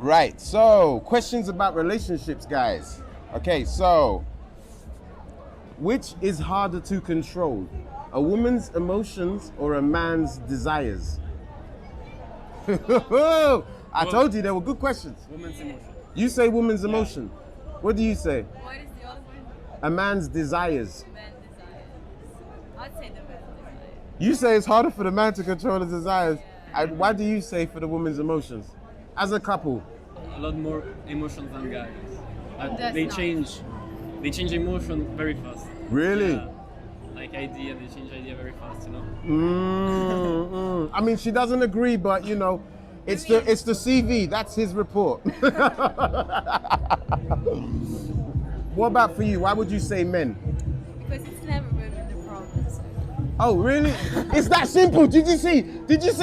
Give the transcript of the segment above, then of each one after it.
Right, so questions about relationships, guys. Okay, so which is harder to control? A woman's emotions or a man's desires? I told you they were good questions. Woman's emotion. You say woman's emotion. What do you say? What is the other one? A man's desires. Man desires. I'd say the man desires. You say it's harder for the man to control his desires. And why do you say for the woman's emotions? As a couple. A lot more emotions than guys. That's They nice. change emotion very fast. Really? Yeah. Like idea, they change idea very fast, you know? I mean, she doesn't agree, but you know, it's the CV. That's his report. What about for you? Why would you say men? Because it's never women the problem. So. Oh, really? It's that simple. Did you see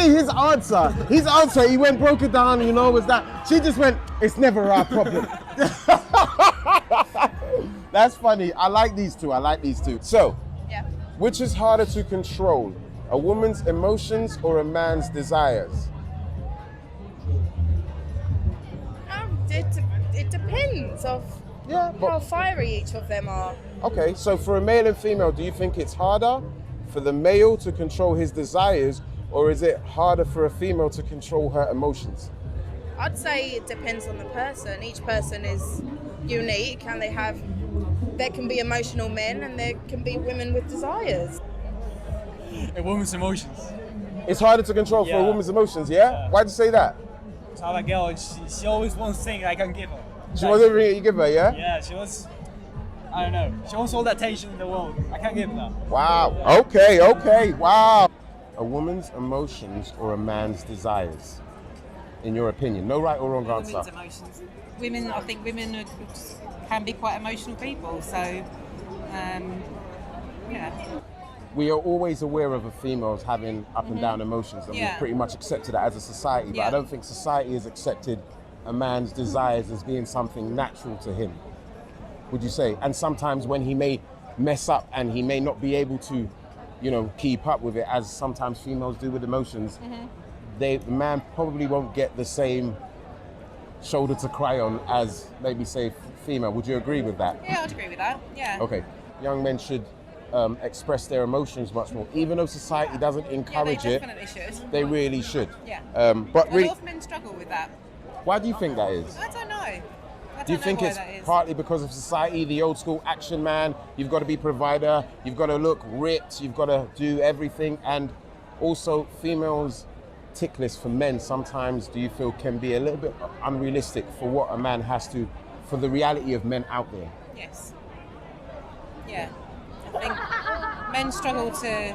his answer? His answer, he broke it down, you know, was that she just went, it's never our problem. That's funny. I like these two. So, Yeah. which is harder to control? A woman's emotions or a man's desires? It depends of Yeah, how fiery each of them are. okay, so for a male and female, do you think it's harder for the male to control his desires, or is it harder for a female to control her emotions? I'd say it depends on the person. Each person is unique, and there can be emotional men and there can be women with desires. A woman's emotions. It's harder to control for a Yeah. woman's emotions, yeah? Why'd you say that? So that girl, she always wants things I can give her. She wants everything you give her, yeah? Yeah, she wants, I don't know, she wants all the attention in the world. I can't give her that. Wow, okay, wow. A woman's emotions or a man's desires, in your opinion? No right or wrong answer. Women's emotions. Women, I think women can be quite emotional people, so, yeah. We are always aware of a females having up and down emotions, and Yeah. we've pretty much accepted that as a society, but Yeah. I don't think society has accepted a man's desires as being something natural to him, would you say? And sometimes when he may mess up and he may not be able to, you know, keep up with it, as sometimes females do with emotions, the man probably won't get the same shoulder to cry on as maybe say female. Would you agree with that? Yeah, I'd agree with that, yeah. Okay, young men should express their emotions much more, even though society doesn't encourage yeah, they it. definitely should. They really should. Yeah. But A really, lot of men struggle with that. why do you think that is? I don't know. I Do you don't think know why it's that is. partly because of society, the old school action man? You've got to be provider. You've got to look ripped. You've got to do everything, and also females' tick list for men sometimes. Do you feel can be a little bit unrealistic for what a man has to, for the reality of men out there? Yes. Yeah. I think men struggle to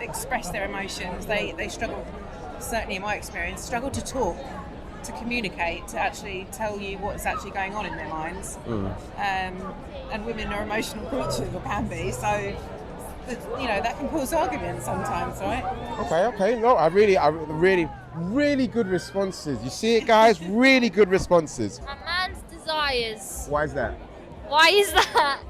express their emotions. They struggle, certainly in my experience, struggle to talk, to communicate, to actually tell you what's actually going on in their minds. And women are emotional creatures, or can be, so that can cause arguments sometimes, right? Okay. No, I really good responses. You see it, guys? Really good responses. A man's desires. Why is that? Why is that?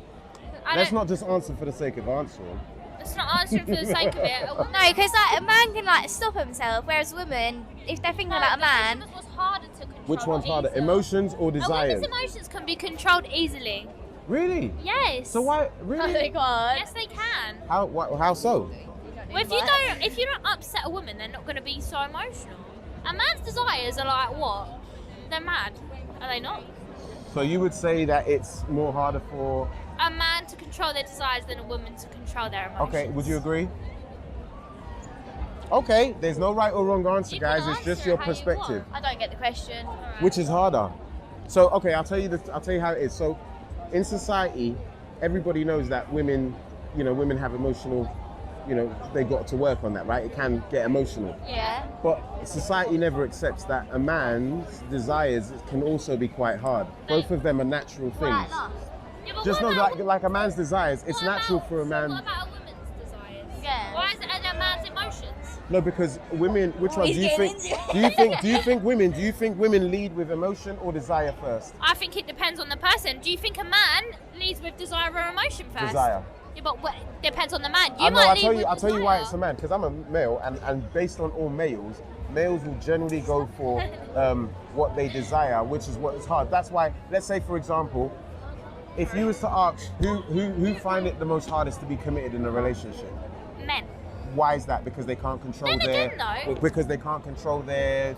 Let's not just answer for the sake of answering. Let's not answer for the sake of it. No, because a man can stop himself, whereas women, if they're thinking about a man, What's harder to control? Which one's harder, easier? emotions or a desires? woman's emotions can be controlled easily. Really? Yes. So why? Really? Yes, they can. How so? Well, if you don't upset a woman, they're not going to be so emotional. A man's desires are like what? They're mad, are they not? So you would say that it's more harder for... A man to control their desires than a woman to control their emotions. Okay, would you agree? Okay, there's no right or wrong answer, You guys. can It's just answer your it how you perspective. want. I don't get the question. Which is harder? So, okay, I'll tell you how it is. So, in society, everybody knows that women have emotional, they got to work on that, right? It can get emotional. Yeah. But society never accepts that a man's desires can also be quite hard. Both of them are natural things. Yeah, but Just know, what about- like a man's desires, it's what natural about- for a man. What about a woman's desires? Yeah. Why is it a man's emotions? No, because women. Which one do you think? Do you think women lead with emotion or desire first? I think it depends on the person. Do you think a man leads with desire or emotion first? Desire. Yeah, but what, depends on the man. I know. might I'll lead tell with you. I'll tell you why desire. it's a man. Because I'm a male, and based on all males, males will generally go for what they desire, which is what is hard. That's why, let's say for example, if you was to ask who find it the most hardest to be committed in a relationship? Men. Why is that? Because they can't control Then their again, though. because they can't control their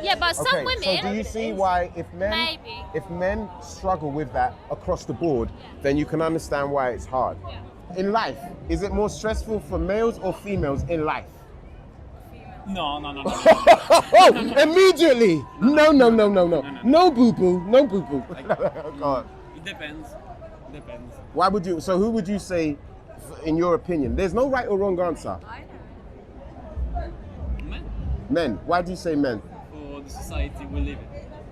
Yeah, but some okay, women. so do you see why Maybe. if men struggle with that across the board, then you can understand why it's hard. In life, is it more stressful for males or females in life? No. Oh, immediately! No. No boo-boo, no boo-boo. Go on. It depends. Why would you, so who would you say, in your opinion? There's no right or wrong answer. Men, Men, why do you say men? for the society we live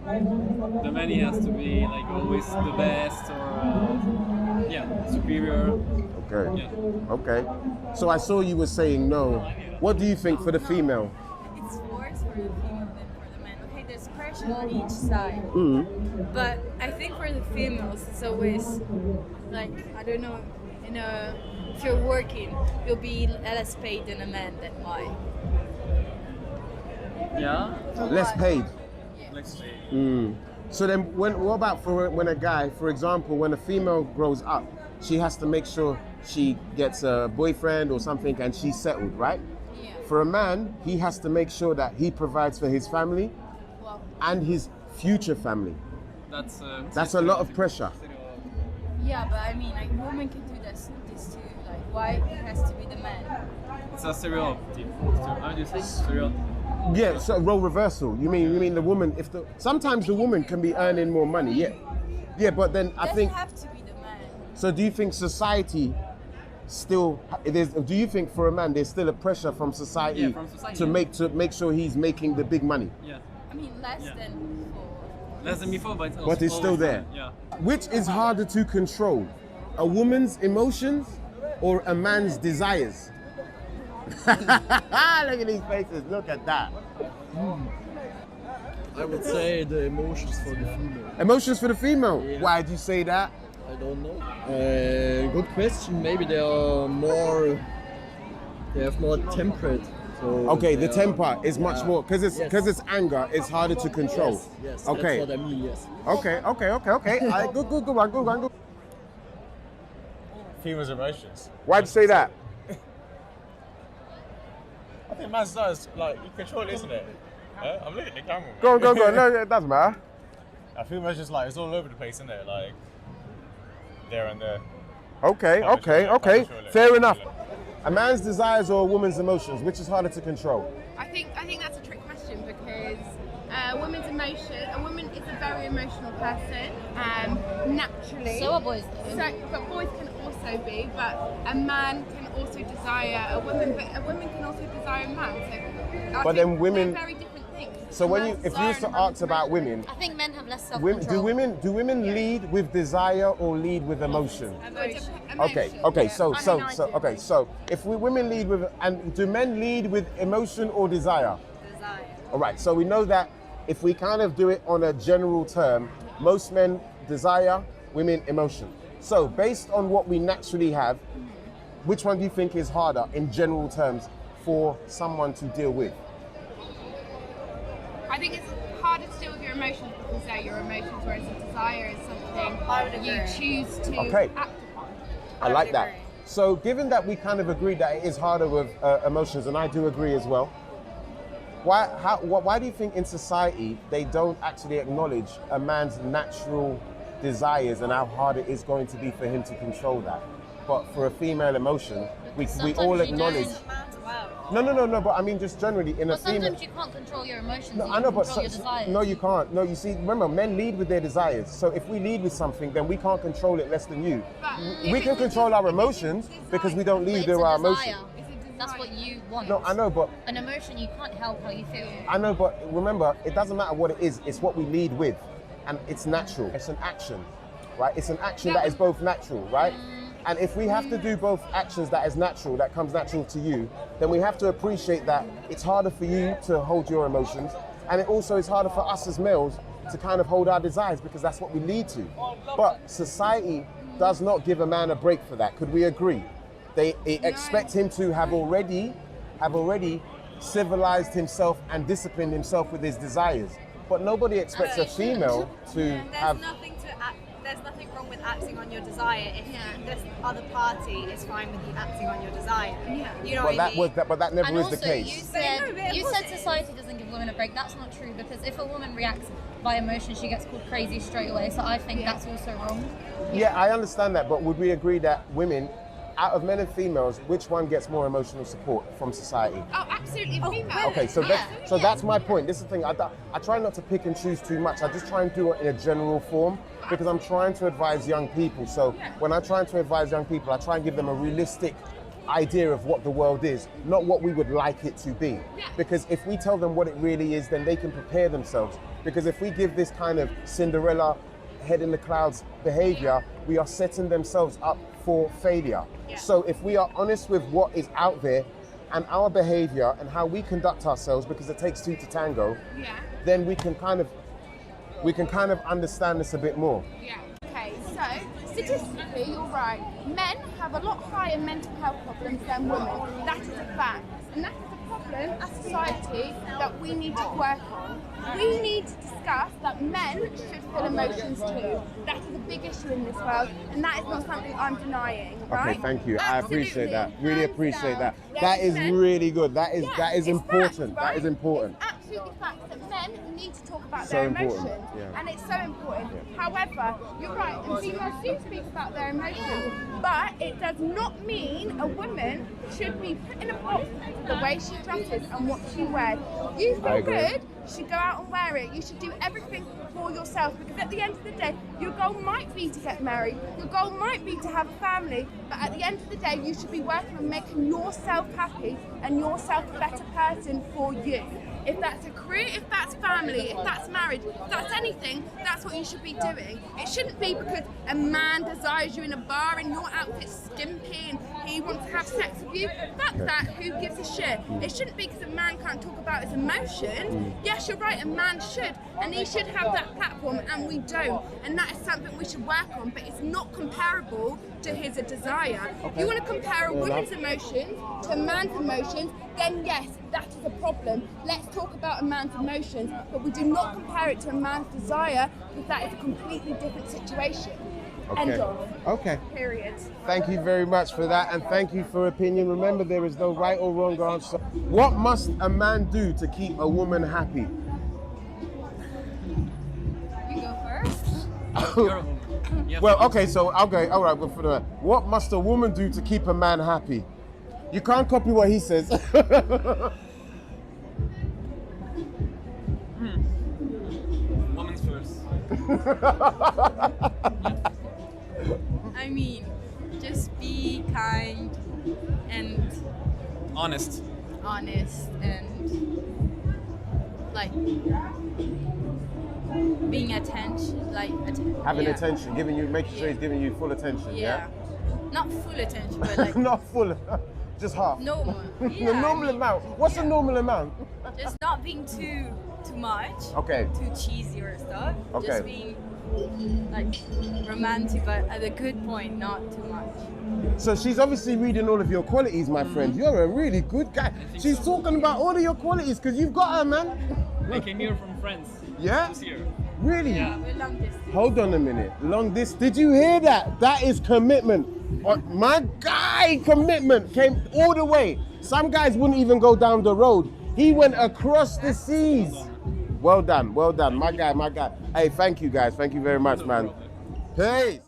in. The man he has to be like always the best or superior. Okay. Yeah. Okay. So I saw you were saying no. What do you think for the female? It's worse for the female than for the men. Okay, there's pressure on each side. But I think for the females, it's always like, I don't know, if you're working, you'll be less paid than a man. Then why? Yeah. Less paid. Let's say. So then, what about for when a guy, for example, when a female grows up, she has to make sure she gets a boyfriend or something and she's settled, right? Yeah. For a man, he has to make sure that he provides for his family Well, and his future family. That's a lot of pressure. yeah, but I mean, like, women can do this too. Like, why it has to be the man? It's a stereotype. How do you say stereotype? Yeah, so role reversal. You mean the woman? Sometimes the woman can be earning more money. Yeah, but then I It think. doesn't have to be the man. So do you think society still? Do you think for a man there's still a pressure from society, Yeah, from society, to make sure he's making the big money? Yeah. I mean, less Yeah. than before. Less than before, but But it's still always there. Yeah. Which is harder to control, a woman's emotions or a man's desires? Look at these faces. Look at that. I would say the emotions for the female. Emotions for the female. Yeah. Why do you say that? I don't know. Good question. Maybe they are more. They have more temperate. So Okay, the they temper is much more because it's anger. It's harder to control. Yes. Okay. That's what I mean. Yes. Okay. Alright, good one. Females' emotions. Why'd you say that? I think man's does like you control it, isn't it? I'm looking at the camera. Go on. No, it doesn't matter. I feel it's just like it's all over the place, isn't it? Like there and there. Okay. Control it. Fair enough. A man's desires or a woman's emotions, which is harder to control? I think that's a trick question because a woman's emotion. A woman is a very emotional person, naturally. So are boys. But boys can also be. But a man can also desire a woman. But a woman can also desire a man. So But then women- they're very different things. So if you used to ask about women, I think men have less do self-control. women lead with desire or lead with emotion? Okay. Emotion. So if women lead with, and do men lead with emotion or desire? Desire. All right. So we know that if we kind of do it on a general term, most men desire, women emotion. So based on what we naturally have, which one do you think is harder in general terms for someone to deal with? I think it's harder to deal with your emotions because they're your emotions, whereas a desire is something you choose to Okay. act upon. I like that. So given that we kind of agreed that it is harder with emotions, and I do agree as well, why do you think in society they don't actually acknowledge a man's natural desires and how hard it is going to be for him to control that? But for a female emotion, we all acknowledge. No, but I mean just generally in a But female. sometimes you can't control your emotions. No, you I know, can but control your desires. no, you can't. No, you see, remember, men lead with their desires. So if we lead with something, then we can't control it less than you. We can control our emotions because we don't But lead it's with a our desire. emotions. That's what you want. No, I know, but An emotion, you can't help how you feel. I know, but remember, it doesn't matter what it is. It's what we lead with, and it's natural. It's an action, right? It's an action that is both natural, right? And if we have to do both actions that is natural, that comes natural to you, then we have to appreciate that it's harder for you to hold your emotions, and it also is harder for us as males to kind of hold our desires because that's what we lead to. But society does not give a man a break for that. Could we agree? They expect him to have already civilized himself and disciplined himself with his desires. But nobody expects a female to have. There's nothing wrong with acting on your desire if this other party is fine with you acting on your desire. You know what I mean? But that never And is also, the case. you said society doesn't give women a break. That's not true, because if a woman reacts by emotion, she gets called crazy straight away. So I think that's also wrong. Yeah, I understand that, but would we agree that women, out of men and females, which one gets more emotional support from society? Oh, absolutely, female. Okay, so that's my point. This is the thing. I try not to pick and choose too much. I just try and do it in a general form, because I'm trying to advise young people. So when I'm trying to advise young people, I try and give them a realistic idea of what the world is, not what we would like it to be. Because if we tell them what it really is, then they can prepare themselves. Because if we give this kind of Cinderella head in the clouds behavior, we are setting themselves up for failure. So if we are honest with what is out there and our behavior and how we conduct ourselves, because it takes two to tango, then we can kind of understand this a bit more. Okay, so statistically, you're right. Men have a lot higher mental health problems than women. That is a fact. And that is a problem as a society that we need to work on. We need to discuss that men should feel emotions too. That is a big issue in this world, and that is not something I'm denying, right? Okay, thank you. Absolutely. I appreciate that. Really appreciate that. Yes, That is men- really good. That is important. Facts, right? That is important. It's absolutely facts that men need to talk about So their important, emotions, yeah. and it's so important. However, you're right, and females do speak about their emotions, but it does not mean a woman should be put in a box the way she dresses and what she wears. You I feel agree. good, you should go out and wear it. You should do everything for yourself, because at the end of the day, your goal might be to get married, your goal might be to have a family, but at the end of the day, you should be working on making yourself happy and yourself a better person for you. If that's a career, if that's family, if that's marriage, if that's anything, that's what you should be doing. It shouldn't be because a man desires you in a bar and your outfit's skimpy and he wants to have sex with you. Fuck that, who gives a shit? It shouldn't be because a man can't talk about his emotions. Yes, you're right, a man should, and he should have that platform, and we don't. And that is something we should work on, but it's not comparable to his desire. If you want to compare a woman's emotions to a man's emotions, then yes, that is a problem. Let's talk about a man's emotions, but we do not compare it to a man's desire, because that is a completely different situation. End of. Okay. Period. Thank you very much for that, and thank you for opinion. Remember, there is no right or wrong answer. What must a man do to keep a woman happy? You go first. You're a woman. Yes. Well, okay, so okay, all right. But for the what must a woman do to keep a man happy? You can't copy what he says. Women's first. I mean, just be kind and Honest. honest and like being attention, like Having yeah. attention, making sure he's giving you full attention. Yeah. Not full attention, but like Not full, just half. normal. The Yeah, normal amount. What's the normal amount? just not being too much. Okay. Too cheesy or stuff. Okay. Just being like romantic, but at a good point, not too much. So she's obviously reading all of your qualities, my friend. You're a really good guy. She's talking about all of your qualities because you've got her, man. I came here from France. Yeah? This year. Really? Yeah. We're long distance. Hold on a minute. Long distance. Did you hear that? That is commitment. My guy, commitment came all the way. Some guys wouldn't even go down the road. He went across the seas. Well done, my guy. Hey, thank you guys. Thank you very much, man. Peace.